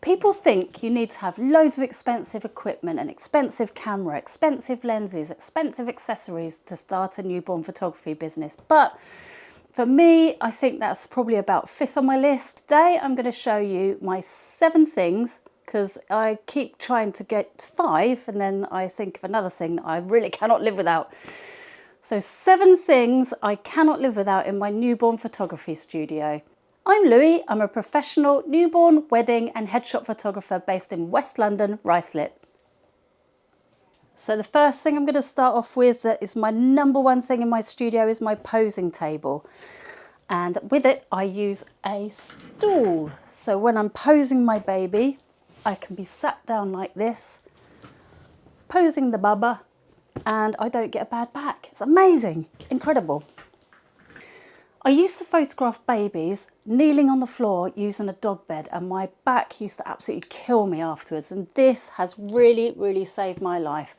People think you need to have loads of expensive equipment, an expensive camera, expensive lenses, expensive accessories to start a newborn photography business. But for me, I think that's probably about fifth on my list. Today, I'm going to show you my 7 things, because I keep trying to get to 5 and then I think of another thing that I really cannot live without. So 7 things I cannot live without in my newborn photography studio. I'm Louie, I'm a professional newborn, wedding and headshot photographer based in West London, Ruislip. So the first thing I'm going to start off with that is my number 1 thing in my studio is my posing table. And with it I use a stool. So when I'm posing my baby, I can be sat down like this, posing the bubba, and I don't get a bad back. It's amazing, incredible. I used to photograph babies kneeling on the floor using a dog bed, and my back used to absolutely kill me afterwards, and this has really saved my life.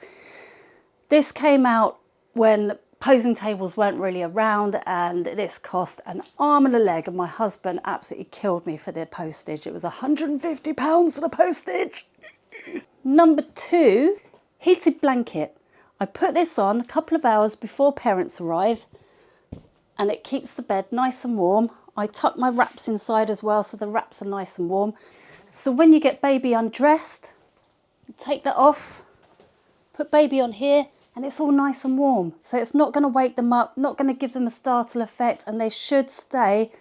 This came out when posing tables weren't really around, and this cost an arm and a leg, and my husband absolutely killed me for the postage. It was £150 for the postage. Number 2, heated blanket. I put this on a couple of hours before parents arrive, and it keeps the bed nice and warm. I tuck my wraps inside as well, so the wraps are nice and warm. So when you get baby undressed, take that off, put baby on here, and it's all nice and warm. So it's not going to wake them up, not going to give them a startle effect, and they should stay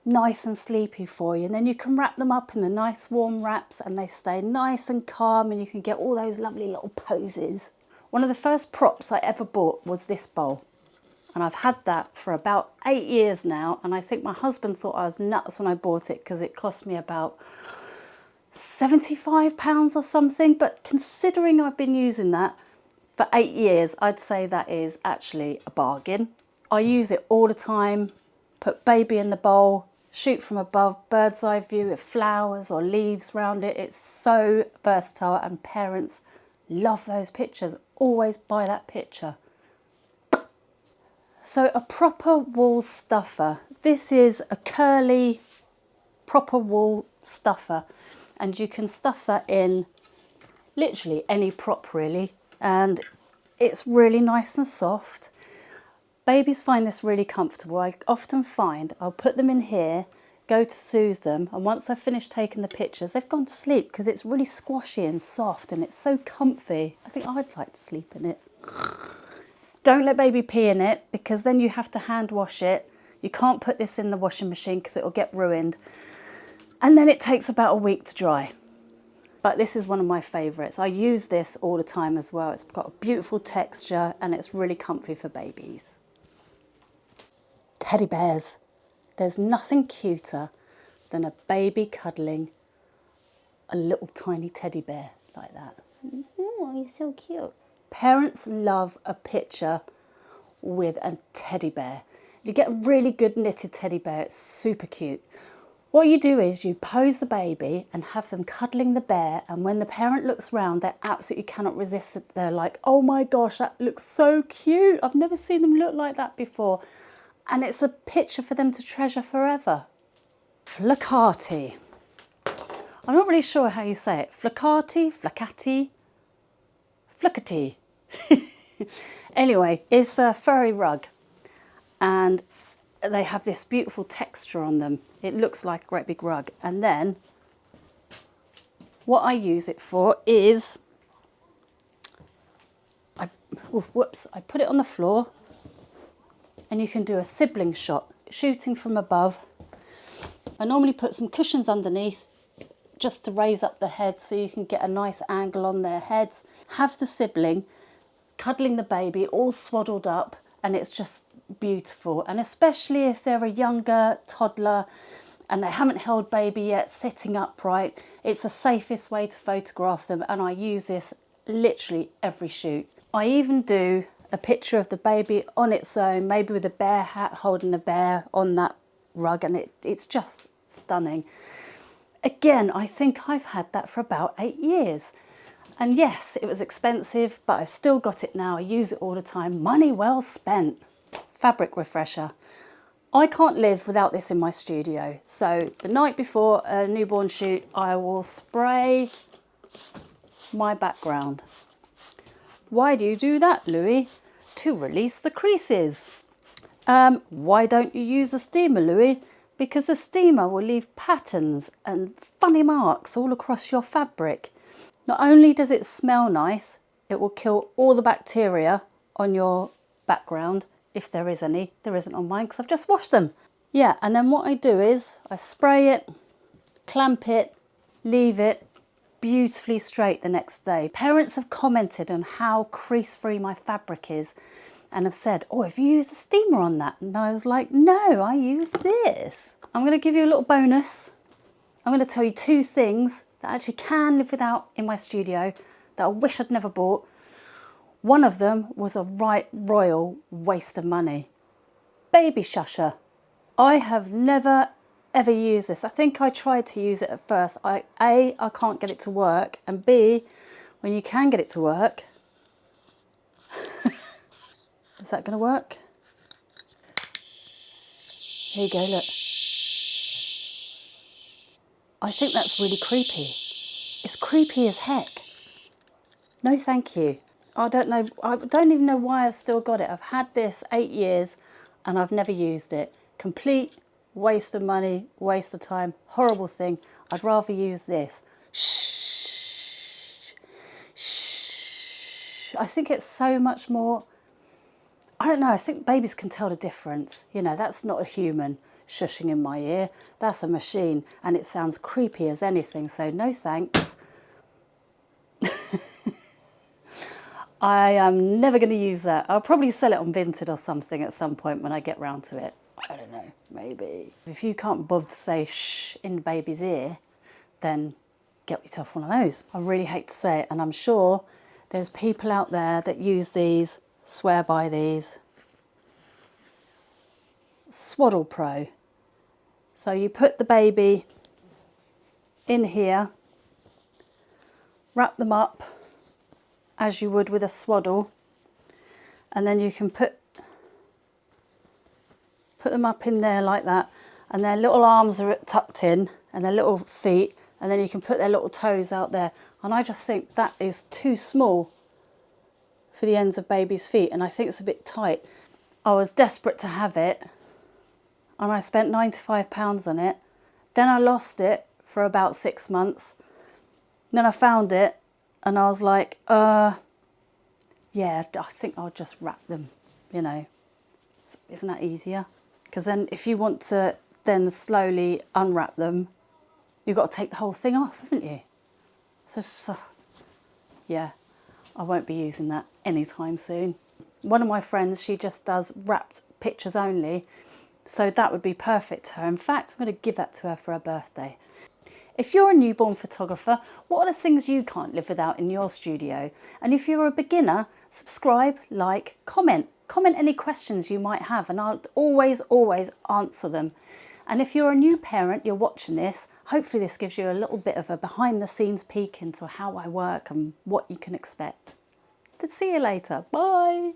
nice and sleepy for you. And then you can wrap them up in the nice warm wraps, and they stay nice and calm, and you can get all those lovely little poses. One of the first props I ever bought was this bowl. And I've had that for about 8 years now, and I think my husband thought I was nuts when I bought it because it cost me about £75 or something. But considering I've been using that for 8 years, I'd say that is actually a bargain. I use it all the time, put baby in the bowl, shoot from above, bird's eye view with flowers or leaves around it. It's so versatile, and parents love those pictures. Always buy that picture. So a proper wool stuffer. This is a curly, proper wool stuffer, and you can stuff that in literally any prop really, and it's really nice and soft. Babies find this really comfortable. I often find I'll put them in here, go to soothe them, and once I've finished taking the pictures, they've gone to sleep because it's really squashy and soft and it's so comfy. I think I'd like to sleep in it. Don't let baby pee in it, because then you have to hand wash it. You can't put this in the washing machine because it will get ruined. And then it takes about a week to dry. But this is one of my favourites. I use this all the time as well. It's got a beautiful texture and it's really comfy for babies. Teddy bears. There's nothing cuter than a baby cuddling a little tiny teddy bear like that. Oh, he's so cute. Parents love a picture with a teddy bear. You get a really good knitted teddy bear, it's super cute. What you do is you pose the baby and have them cuddling the bear, and when the parent looks round, they absolutely cannot resist it. They're like, oh my gosh, that looks so cute. I've never seen them look like that before. And it's a picture for them to treasure forever. Flocati. I'm not really sure how you say it. Flocati, flocati, flocati. Anyway, it's a furry rug, and they have this beautiful texture on them. It looks like a great big rug. And then what I use it for is, I put it on the floor, and you can do a sibling shot, shooting from above. I normally put some cushions underneath just to raise up the head so you can get a nice angle on their heads. Have the sibling cuddling the baby all swaddled up, and it's just beautiful. And especially if they're a younger toddler and they haven't held baby yet, sitting upright, it's the safest way to photograph them, and I use this literally every shoot. I even do a picture of the baby on its own, maybe with a bear hat holding a bear on that rug, and it's just stunning. Again, I think I've had that for about 8 years. And yes, it was expensive, but I've still got it now. I use it all the time. Money well spent. Fabric refresher. I can't live without this in my studio. So the night before a newborn shoot, I will spray my background. Why do you do that, Louis? To release the creases. Why don't you use a steamer, Louis? Because the steamer will leave patterns and funny marks all across your fabric. Not only does it smell nice, it will kill all the bacteria on your background, if there is any. There isn't on mine because I've just washed them. Yeah, and then what I do is I spray it, clamp it, leave it beautifully straight the next day. Parents have commented on how crease-free my fabric is and have said, oh, have you used a steamer on that? And I was like, no, I use this. I'm going to give you a little bonus. I'm going to tell you 2 things that I actually can live without in my studio that I wish I'd never bought. One of them was a right royal waste of money. Baby shusher. I have never ever used this. I think I tried to use it at first. I can't get it to work, and B, when you can get it to work, is that going to work? Here you go, look. I think that's really creepy. It's creepy as heck. No, thank you. I don't know. I don't even know why I've still got it. I've had this 8 years and I've never used it. Complete waste of money, waste of time, horrible thing. I'd rather use this. Shh. Shh. I think it's so much more, I don't know, I think babies can tell the difference. You know, that's not a human shushing in my ear. That's a machine and it sounds creepy as anything. So no thanks. I am never going to use that. I'll probably sell it on Vinted or something at some point when I get round to it. I don't know, maybe. If you can't bother to say shh in the baby's ear, then get yourself one of those. I really hate to say it, and I'm sure there's people out there that use these, swear by these. Swaddle Pro. So you put the baby in here, wrap them up as you would with a swaddle, and then you can put them up in there like that, and their little arms are tucked in and their little feet, and then you can put their little toes out there. And I just think that is too small for the ends of baby's feet, and I think it's a bit tight. I was desperate to have it and I spent £95 on it. Then I lost it for about 6 months. Then I found it and I was like, yeah, I think I'll just wrap them, you know. Isn't that easier? Because then if you want to then slowly unwrap them, you've got to take the whole thing off, haven't you? So yeah, I won't be using that anytime soon. One of my friends, she just does wrapped pictures only, so that would be perfect to her. In fact, I'm going to give that to her for her birthday. If you're a newborn photographer, what are the things you can't live without in your studio? And if you're a beginner, subscribe, like, comment. Comment any questions you might have and I'll always answer them. And if you're a new parent, you're watching this, hopefully this gives you a little bit of a behind the scenes peek into how I work and what you can expect. See you later. Bye.